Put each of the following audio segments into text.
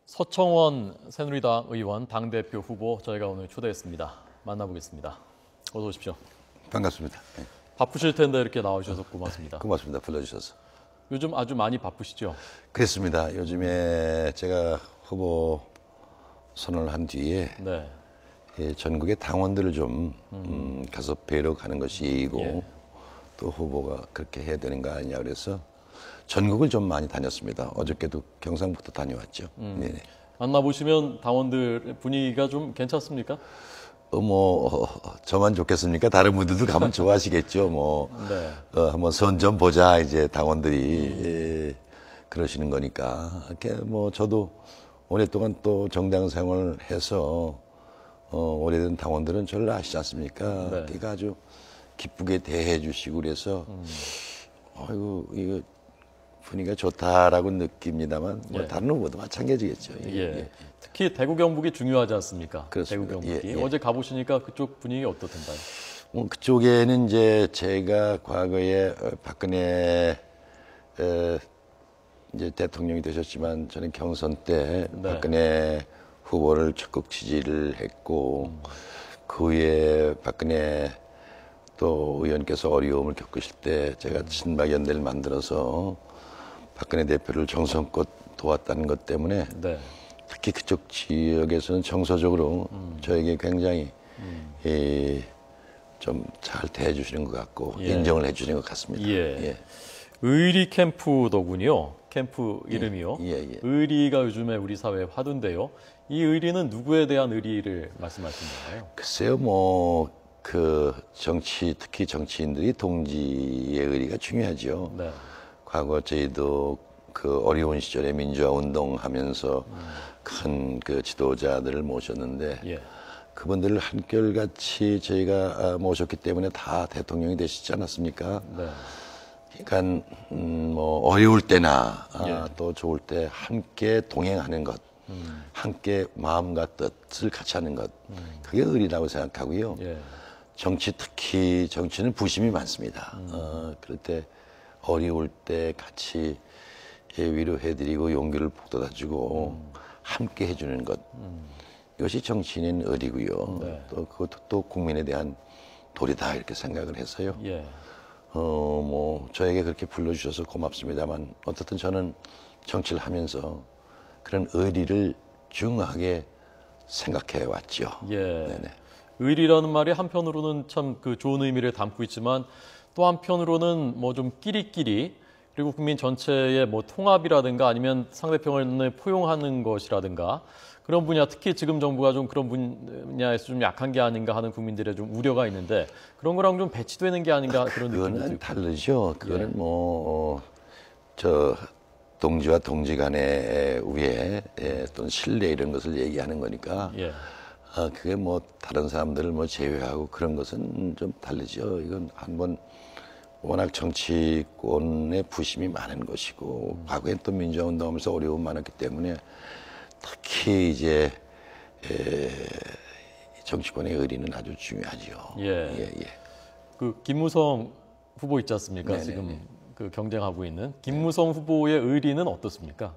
서청원 새누리당 의원 당대표 후보 저희가 오늘 초대했습니다. 만나보겠습니다. 어서 오십시오. 반갑습니다. 네. 바쁘실 텐데 이렇게 나와주셔서 고맙습니다. 고맙습니다. 불러주셔서. 요즘 아주 많이 바쁘시죠? 그렇습니다. 요즘에 제가 후보 선언을 한 뒤에 네. 전국의 당원들을 좀 가서 뵈러 가는 것이 예의고 예. 또 후보가 그렇게 해야 되는 거 아니냐 그래서 전국을 좀 많이 다녔습니다. 어저께도 경상북도 다녀왔죠. 네네. 만나보시면 당원들 분위기가 좀 괜찮습니까? 저만 좋겠습니까? 다른 분들도 가면 좋아하시겠죠. 네. 한번 선 좀 보자, 이제 당원들이. 그러시는 거니까. 이렇게 저도 오랫동안 또 정당 생활을 해서, 오래된 당원들은 저를 아시지 않습니까? 네. 그러니까 아주 기쁘게 대해 주시고 그래서, 아이고, 이거 분위기가 좋다라고 느낍니다만, 예. 다른 후보도 마찬가지겠죠. 예. 특히 대구 경북이 중요하지 않습니까? 그렇습니다. 대구 경북이. 예. 어제 가보시니까 그쪽 분위기 어떻던가요? 그쪽에는 이제 제가 과거에 박근혜 이제 대통령이 되셨지만 저는 경선 때 네. 박근혜 후보를 적극 지지를 했고 그 후에 박근혜 또 의원께서 어려움을 겪으실 때 제가 친박연대를 만들어서 박근혜 대표를 정성껏 도왔다는 것 때문에 네. 특히 그쪽 지역에서는 정서적으로 저에게 굉장히 좀 잘 대해주시는 것 같고 예. 인정을 해주시는 것 같습니다. 예. 의리 캠프더군요. 캠프 이름이요. 예. 의리가 요즘에 우리 사회의 화두인데요. 이 의리는 누구에 대한 의리를 말씀하시는 건가요? 글쎄요, 정치, 특히 정치인들이 동지의 의리가 중요하죠. 네. 과거 저희도 그 어려운 시절에 민주화 운동하면서 큰 그 지도자들을 모셨는데 예. 그분들을 한결같이 저희가 모셨기 때문에 다 대통령이 되시지 않았습니까? 네. 그러니까 어려울 때나 예. 또 좋을 때 함께 동행하는 것, 함께 마음과 뜻을 같이 하는 것, 그게 의리라고 생각하고요. 예. 특히 정치는 부심이 많습니다. 그럴 때 어려울 때 같이 위로해드리고 용기를 북돋아주고 함께 해주는 것, 이것이 정치인의 의리고요. 네. 또 그것도 또 국민에 대한 도리다 이렇게 생각을 해서요. 예. 저에게 그렇게 불러주셔서 고맙습니다만, 어쨌든 저는 정치를 하면서 그런 의리를 중요하게 생각해 왔죠. 예. 네네. 의리라는 말이 한편으로는 참 그 좋은 의미를 담고 있지만 또 한편으로는 좀 끼리끼리 그리고 국민 전체의 통합이라든가 아니면 상대편을 포용하는 것이라든가 그런 분야, 특히 지금 정부가 좀 그런 분야에서 좀 약한 게 아닌가 하는 국민들의 좀 우려가 있는데 그런 거랑 좀 배치되는 게 아닌가 그런 느낌이 들고. 그거는 다르죠. 그거는 예. 동지와 동지 간의 우애 또는 신뢰 이런 것을 얘기하는 거니까. 예. 그게 다른 사람들을 제외하고 그런 것은 좀 다르죠. 이건 한번 워낙 정치권의 부심이 많은 것이고 과거엔 또 민주화 운동하면서 어려움 많았기 때문에 특히 이제 정치권의 의리는 아주 중요하죠. 예. 그 김무성 후보 있지 않습니까? 네네네. 지금 그 경쟁하고 있는 김무성 후보의 의리는 어떻습니까?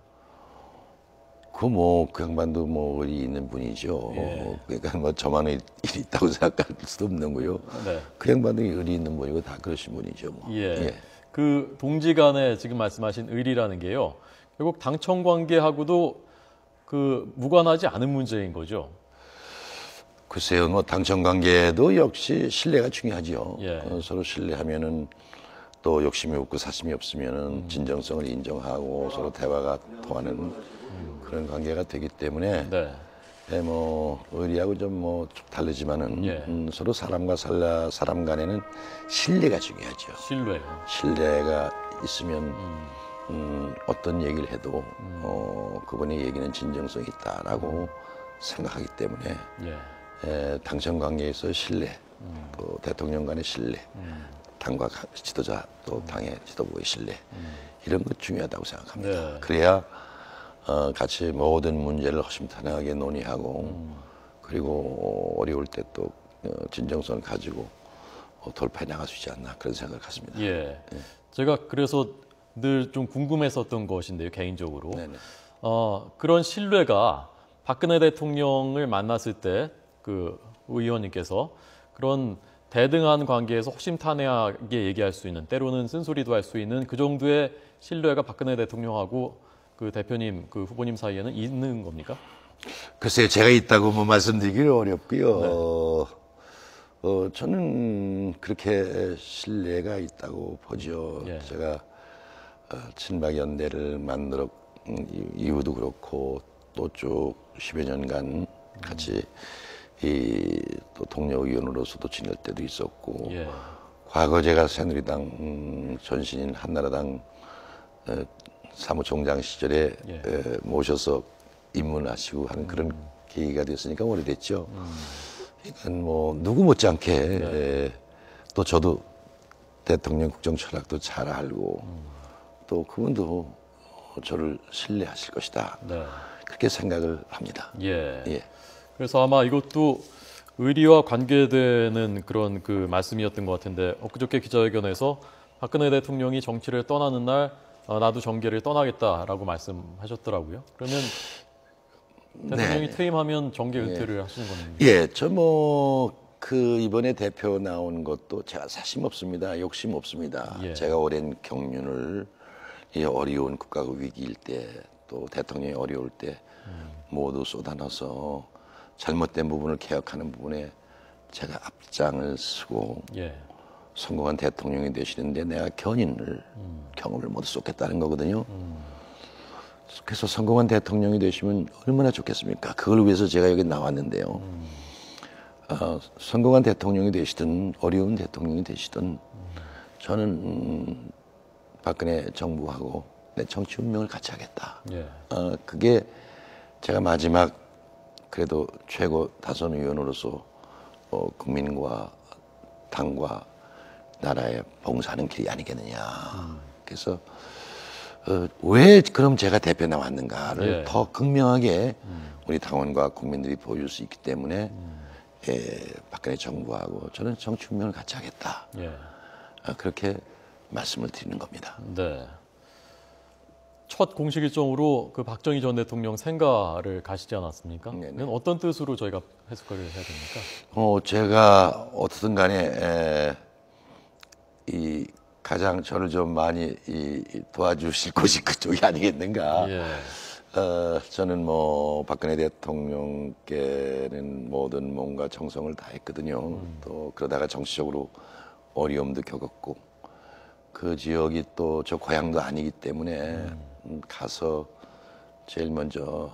그 양반도 의리 있는 분이죠. 예. 그러니까 저만 일이 있다고 생각할 수도 없는 거요. 네. 그 양반도 의리 있는 분이고 다 그러신 분이죠. 예. 그 동지 간에 지금 말씀하신 의리라는 게요. 결국 당청 관계하고도 무관하지 않은 문제인 거죠. 글쎄요, 당청 관계도 역시 신뢰가 중요하죠. 예. 서로 신뢰하면은 또 욕심이 없고 사심이 없으면은 진정성을 인정하고 서로 대화가 통하는 그런 관계가 되기 때문에 네. 의리하고 좀 다르지만은 예. 서로 사람과 사람 간에는 신뢰가 중요하죠. 신뢰요. 신뢰가 있으면 어떤 얘기를 해도 그분의 얘기는 진정성이 있다라고 생각하기 때문에 당청 관계에서 신뢰, 또 대통령 간의 신뢰, 당과 지도자 또 당의 지도부의 신뢰 이런 것 중요하다고 생각합니다. 네. 그래야 같이 모든 문제를 허심탄회하게 논의하고 그리고 어려울 때 또 진정성을 가지고 돌파해 나갈 수 있지 않나 그런 생각을 갖습니다. 예. 제가 그래서 늘 좀 궁금했었던 것인데요, 개인적으로. 네네. 그런 신뢰가 박근혜 대통령을 만났을 때 그 의원님께서 그런 대등한 관계에서 허심탄회하게 얘기할 수 있는, 때로는 쓴소리도 할 수 있는 그 정도의 신뢰가 박근혜 대통령하고 그 대표님, 그 후보님 사이에는 있는 겁니까? 글쎄요, 제가 있다고 뭐 말씀드리기는 어렵고요. 저는 그렇게 신뢰가 있다고 보죠. 예. 제가 친박연대를 만들어 이유도 그렇고 또 쭉 10여 년간 같이 또 동료 의원으로서도 지낼 때도 있었고 예. 과거 제가 새누리당 전신인 한나라당 사무총장 시절에 예. 모셔서 입문하시고 하는 그런 계기가 됐으니까 오래됐죠. 그러니까 뭐 누구 못지않게 또 저도 대통령 국정 철학도 잘 알고 또 그분도 저를 신뢰하실 것이다. 네. 그렇게 생각을 합니다. 예. 예. 그래서 아마 이것도 의리와 관계되는 그런 그 말씀이었던 것 같은데, 엊그저께 기자회견에서 박근혜 대통령이 정치를 떠나는 날 나도 정계를 떠나겠다라고 말씀하셨더라고요. 그러면 대통령이 퇴임하면 정계 은퇴를 하시는 겁니까? 예, 저 뭐 그 이번에 대표 나온 것도 제가 사심 없습니다. 욕심 없습니다. 예. 제가 오랜 경륜을 이 어려운 국가 위기일 때 또 대통령이 어려울 때 모두 쏟아넣어서 잘못된 부분을 개혁하는 부분에 제가 앞장을 서고 예. 성공한 대통령이 되시는데 내가 경험을 모두 쏟겠다는 거거든요. 그래서 성공한 대통령이 되시면 얼마나 좋겠습니까? 그걸 위해서 제가 여기 나왔는데요. 성공한 대통령이 되시든 어려운 대통령이 되시든 저는 박근혜 정부하고 내 정치 운명을 같이 하겠다. 예. 그게 제가 마지막 그래도 최고 다선 의원으로서 국민과 당과 나라에 봉사하는 길이 아니겠느냐. 그래서 왜 그럼 제가 대표 나왔는가를 예. 더 극명하게 우리 당원과 국민들이 보여줄 수 있기 때문에 박근혜 정부하고 저는 정치 운명을 같이 하겠다. 예. 그렇게 말씀을 드리는 겁니다. 네. 첫 공식 일정으로 그 박정희 전 대통령 생가를 가시지 않았습니까? 네네. 그건 어떤 뜻으로 저희가 해석을 해야 됩니까? 제가 어떻든 간에 이 가장 저를 좀 많이 도와주실 곳이 그쪽이 아니겠는가. 예. 저는 뭐 박근혜 대통령께는 모든 몸과 정성을 다했거든요. 또 그러다가 정치적으로 어려움도 겪었고 그 지역이 또 저 고향도 아니기 때문에 가서 제일 먼저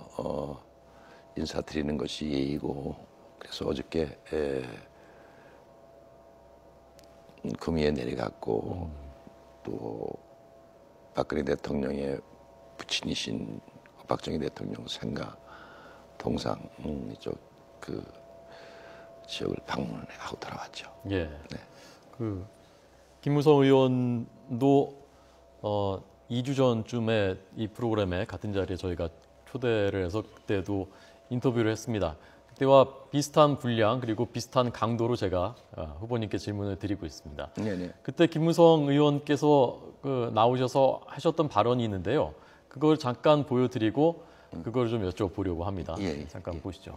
인사드리는 것이 예의고 그래서 어저께 금위에 내려갔고 또 박근혜 대통령의 부친이신 박정희 대통령 생가 동상 이쪽 그 지역을 방문하고 돌아왔죠. 예. 네. 그 김무성 의원도 2주 전쯤에 이 프로그램에 같은 자리에 저희가 초대를 해서 그때도 인터뷰를 했습니다. 그때와 비슷한 분량 그리고 비슷한 강도로 제가 후보님께 질문을 드리고 있습니다. 네네. 그때 김무성 의원께서 나오셔서 하셨던 발언이 있는데요. 그걸 잠깐 보여드리고 그걸 좀 여쭤보려고 합니다. 잠깐 보시죠.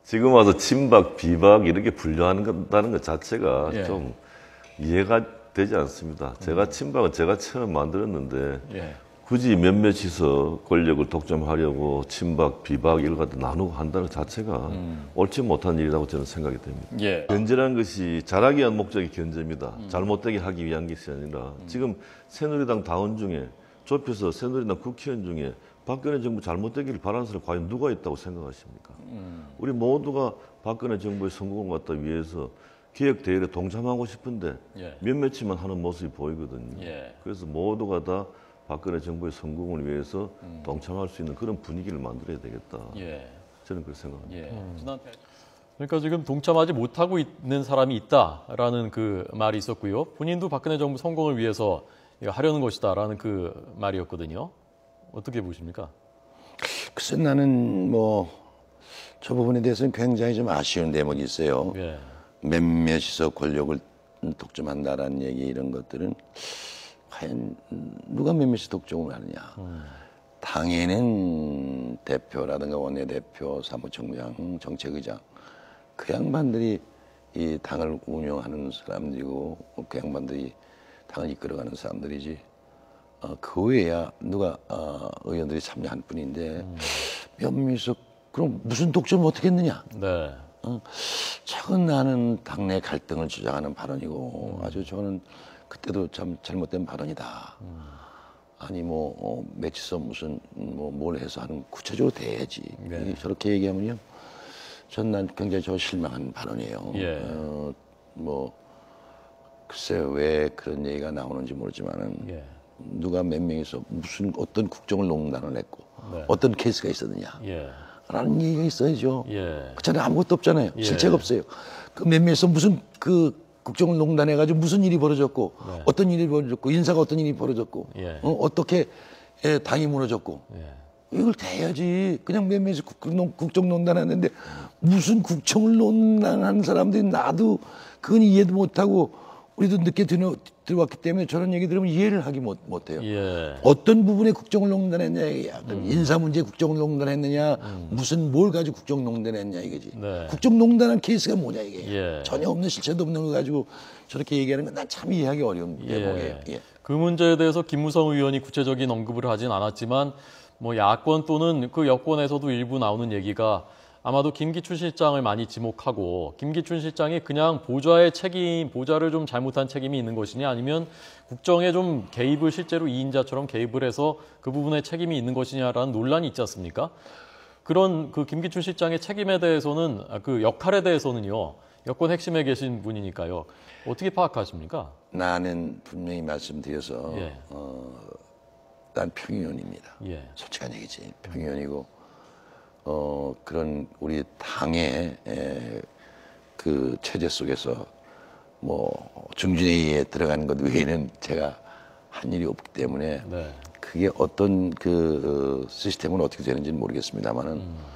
지금 와서 친박, 비박 이렇게 분류한다는 것 자체가 예. 좀 이해가 되지 않습니다. 제가 친박은 제가 처음 만들었는데 예. 굳이 몇몇이서 권력을 독점하려고 친박, 비박 이걸 갖다 나누고 한다는 것 자체가 옳지 못한 일이라고 저는 생각이 됩니다. 예. 견제라는 것이 잘하기 위한 목적이 견제입니다. 잘못되게 하기 위한 것이 아니라 지금 새누리당 당원 중에 좁혀서 새누리당 국회의원 중에 박근혜 정부 잘못되기를 바라는 사람이 과연 누가 있다고 생각하십니까? 우리 모두가 박근혜 정부의 성공을 갖다 위해서 개혁 대회에 동참하고 싶은데 예. 몇몇이만 하는 모습이 보이거든요. 예. 그래서 모두가 다 박근혜 정부의 성공을 위해서 동참할 수 있는 그런 분위기를 만들어야 되겠다. 예. 저는 그렇게 생각합니다. 예. 그러니까 지금 동참하지 못하고 있는 사람이 있다라는 그 말이 있었고요. 본인도 박근혜 정부 성공을 위해서 하려는 것이다라는 그 말이었거든요. 어떻게 보십니까? 글쎄 나는 뭐 저 부분에 대해서는 굉장히 좀 아쉬운 대목이 있어요. 예. 몇몇이서 권력을 독점한다라는 얘기 이런 것들은 과연 누가 몇몇이 독점을 하느냐. 당에는 대표라든가 원내대표, 사무총장, 정책의장 그 양반들이 이 당을 운영하는 사람들이고 그 양반들이 당을 이끌어가는 사람들이지. 그 외에야 누가 의원들이 참여할 뿐인데 몇몇이 그럼 무슨 독점을 어떻게 했느냐. 네. 저건 나는 당내 갈등을 주장하는 발언이고 아주 저는 그때도 참 잘못된 발언이다. 아니 뭐 매치서 무슨 뭐 뭘 해서 하는 구체적으로 돼야지. 네. 저렇게 얘기하면요, 전 난 굉장히 저 실망한 발언이에요. 예. 뭐 글쎄 왜 그런 얘기가 나오는지 모르지만은 예. 누가 몇 명이서 무슨 어떤 국정을 농단을 했고 네. 어떤 케이스가 있었느냐. 예. 라는 얘기가 있어야죠. 예. 그전에 아무것도 없잖아요. 예. 실체가 없어요. 그 몇몇에서 무슨 그 국정을 농단해가지고 무슨 일이 벌어졌고 네. 어떤 일이 벌어졌고 인사가 어떤 일이 벌어졌고 예. 어떻게 당이 무너졌고 예. 이걸 대야지. 그냥 몇몇이 국정 농단하는데 무슨 국정을 농단하는 사람들이 나도 그건 이해도 못하고 우리도 늦게 들어왔기 때문에 저런 얘기 들으면 이해를 하기 못해요. 예. 어떤 부분에 국정을 농단했냐 이게야. 인사 문제 국정을 농단했느냐 무슨 뭘 가지고 국정 농단했냐 이거지. 네. 국정 농단한 케이스가 뭐냐 이게. 예. 전혀 없는 실체도 없는 거 가지고 저렇게 얘기하는 건 난 참 이해하기 어려운 예. 대목이에요. 예. 그 문제에 대해서 김무성 의원이 구체적인 언급을 하진 않았지만 뭐 야권 또는 그 여권에서도 일부 나오는 얘기가 아마도 김기춘 실장을 많이 지목하고 김기춘 실장이 그냥 보좌를 좀 잘못한 책임이 있는 것이냐 아니면 국정에 좀 개입을 실제로 2인자처럼 개입을 해서 그 부분에 책임이 있는 것이냐라는 논란이 있지 않습니까? 그런 그 김기춘 실장의 책임에 대해서는 그 역할에 대해서는요. 여권 핵심에 계신 분이니까요. 어떻게 파악하십니까? 나는 분명히 말씀드려서 예. 난 평의원입니다. 예. 솔직한 얘기지. 평의원이고 그런 우리 당의 그 체제 속에서 뭐 중진회의에 들어가는 것 외에는 제가 한 일이 없기 때문에 네. 그게 어떤 그 시스템은 어떻게 되는지는 모르겠습니다만은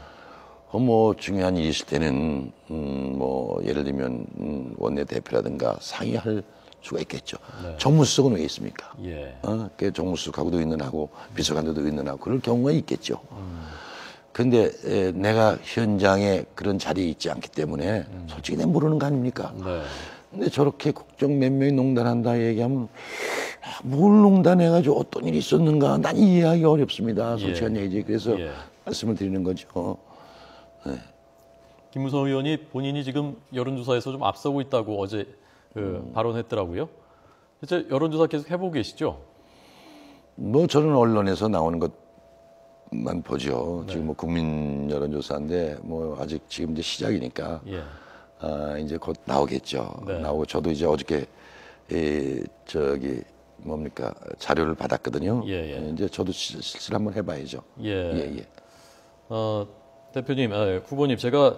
뭐 중요한 일이 있을 때는 뭐 예를 들면 원내대표라든가 상의할 수가 있겠죠. 네. 정무수석은 왜 있습니까? 예. 그 정무수석하고도 있는하고 비서관들도 있는하고 그럴 경우가 있겠죠. 근데 내가 현장에 그런 자리에 있지 않기 때문에 솔직히 내가 모르는 거 아닙니까? 네. 근데 저렇게 국정 몇 명이 농단한다 얘기하면 뭘 농단해가지고 어떤 일이 있었는가 난 이해하기 어렵습니다. 솔직한 얘기지. 그래서 예. 말씀을 드리는 거죠. 김무성 의원이 본인이 지금 여론조사에서 좀 앞서고 있다고 어제 발언했더라고요. 이제 여론조사 계속 해보고 계시죠? 뭐 저는 언론에서 나오는 것만 보죠. 지금 뭐 국민 여론조사인데 뭐 아직 지금 이제 시작이니까 예. 이제 곧 나오겠죠. 네. 나오고 저도 이제 어저께 저기 뭡니까 자료를 받았거든요. 예, 예. 이제 저도 실시를 한번 해봐야죠. 예. 예. 대표님, 후보님, 제가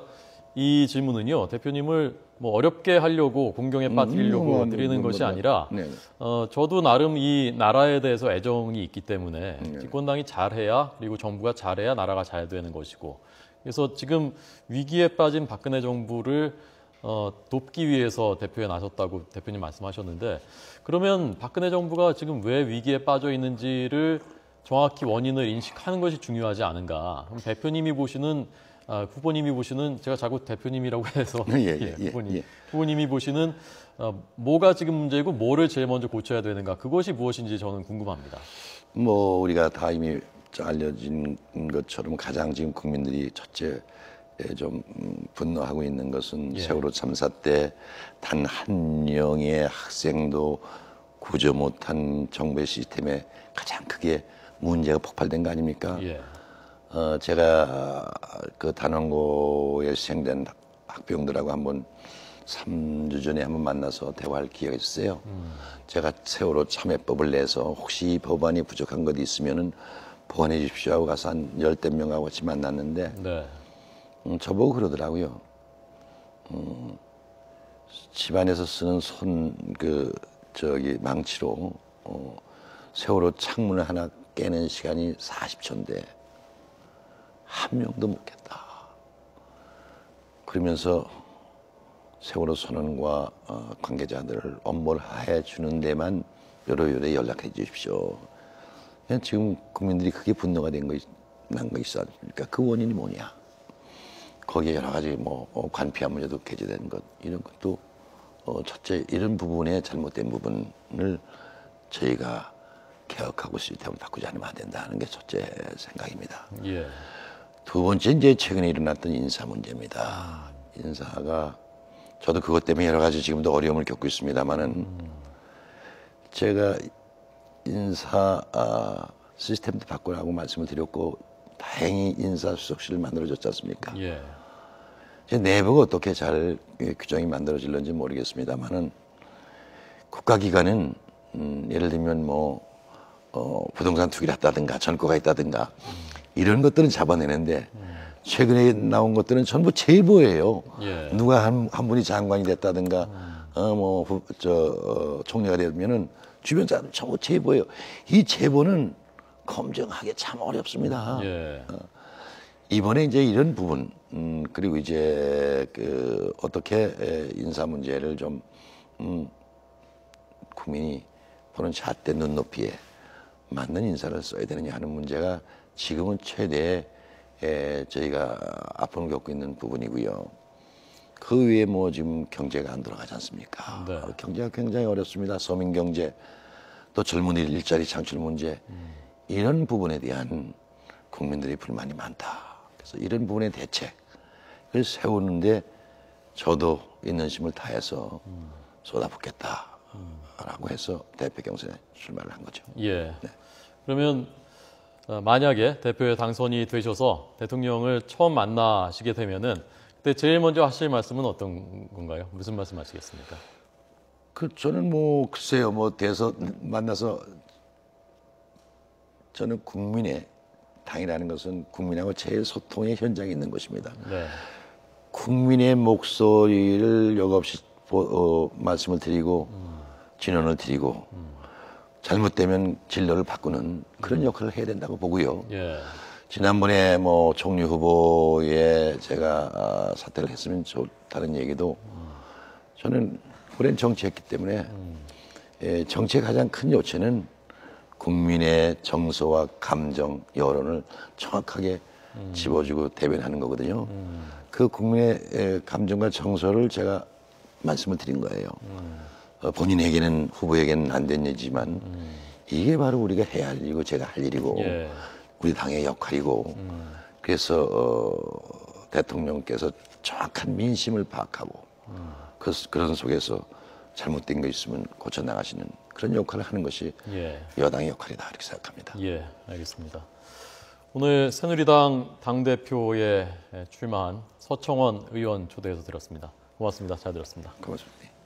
이 질문은요, 대표님을 뭐 어렵게 하려고 공경에 빠뜨리려고 드리는 것이 아니라, 네. 저도 나름 이 나라에 대해서 애정이 있기 때문에 집권당이 잘해야 그리고 정부가 잘해야 나라가 잘 되는 것이고, 그래서 지금 위기에 빠진 박근혜 정부를 돕기 위해서 대표에 나섰다고 대표님 말씀하셨는데, 그러면 박근혜 정부가 지금 왜 위기에 빠져 있는지를 정확히 원인을 인식하는 것이 중요하지 않은가. 그럼 대표님이 보시는 후보님이 보시는 제가 자꾸 대표님이라고 해서 후보님이 보시는 뭐가 지금 문제이고 뭐를 제일 먼저 고쳐야 되는가 그것이 무엇인지 저는 궁금합니다. 뭐 우리가 다 이미 알려진 것처럼 가장 지금 국민들이 첫째 좀 분노하고 있는 것은 세월호 참사 때 단 한 명의 학생도 구조 못한 정부의 시스템에 가장 크게 문제가 폭발된 거 아닙니까? 예. 제가 그 단원고에 수행된 학부형들하고 한번 3주 전에 한번 만나서 대화할 기회가 있었어요. 제가 세월호 참여법을 내서 혹시 법안이 부족한 것이 있으면은 보완해 주십시오 하고 가서 한 10대 명하고 같이 만났는데 네. 저보고 그러더라고요. 집안에서 쓰는 망치로 세월호 창문을 하나 깨는 시간이 40초인데 한 명도 못 깼다. 그러면서 세월호 선언과 관계자들을 엄벌해 주는 데만 요래 연락해 주십시오. 그냥 지금 국민들이 크게 분노가 난 거 있어. 그러니까 그 원인이 뭐냐? 거기에 여러 가지 관피한 문제도 게재된 것 이런 것도 첫째 이런 부분에 잘못된 부분을 저희가 개혁하고 시스템을 바꾸지 않으면 안 된다 하는 게 첫째 생각입니다. 예. 두 번째 이제 최근에 일어났던 인사 문제입니다. 인사가 저도 그것 때문에 여러 가지 지금도 어려움을 겪고 있습니다만은 제가 인사 시스템도 바꾸라고 말씀을 드렸고 다행히 인사수석실을 만들어줬지 않습니까? 예. 제 내부가 어떻게 잘 규정이 만들어질는지 모르겠습니다만은 국가기관은 예를 들면 부동산 투기를 했다든가 전과가 있다든가 이런 것들은 잡아내는데 최근에 나온 것들은 전부 제보예요. 예. 누가 한 분이 장관이 됐다든가 총리가 되면은 주변 사람 전부 제보예요. 이 제보는 검증하기 참 어렵습니다. 예. 이번에 이제 이런 부분 그리고 이제 어떻게 인사 문제를 좀 국민이 보는 잣대 눈높이에 맞는 인사를 써야 되느냐 하는 문제가 지금은 최대 저희가 아픔을 겪고 있는 부분이고요. 그 위에 지금 경제가 안 들어가지 않습니까? 네. 경제가 굉장히 어렵습니다. 서민 경제, 또 젊은이 일자리 창출 문제 이런 부분에 대한 국민들의 불만이 많다. 그래서 이런 부분의 대책을 세우는데 저도 있는 힘을 다해서 쏟아붓겠다라고 해서 대표 경선에 출마를 한 거죠. 예. 네. 그러면 만약에 대표에 당선이 되셔서 대통령을 처음 만나시게 되면은 그때 제일 먼저 하실 말씀은 어떤 건가요? 무슨 말씀 하시겠습니까? 저는 글쎄요, 만나서 저는 국민의 당이라는 것은 국민하고 제일 소통의 현장에 있는 것입니다. 네. 국민의 목소리를 역없이 말씀을 드리고 진언을 드리고 잘못되면 진로를 바꾸는 그런 역할을 해야 된다고 보고요. 예. 지난번에 총리 후보에 제가 사퇴를 했으면 좋다는 얘기도 저는 오랜 정치했기 때문에 정치의 가장 큰 요체는 국민의 정서와 감정, 여론을 정확하게 집어주고 대변하는 거거든요. 그 국민의 감정과 정서를 제가 말씀을 드린 거예요. 본인에게는 후보에게는 안 된 일이지만 이게 바로 우리가 해야 할 일이고 제가 할 일이고 예. 우리 당의 역할이고 그래서 대통령께서 정확한 민심을 파악하고 그런 속에서 잘못된 거 있으면 고쳐나가시는 그런 역할을 하는 것이 예. 여당의 역할이다 이렇게 생각합니다. 예, 알겠습니다. 오늘 새누리당 당대표에 출마한 서청원 의원 초대해서 드렸습니다. 고맙습니다. 잘 들었습니다. 고맙습니다.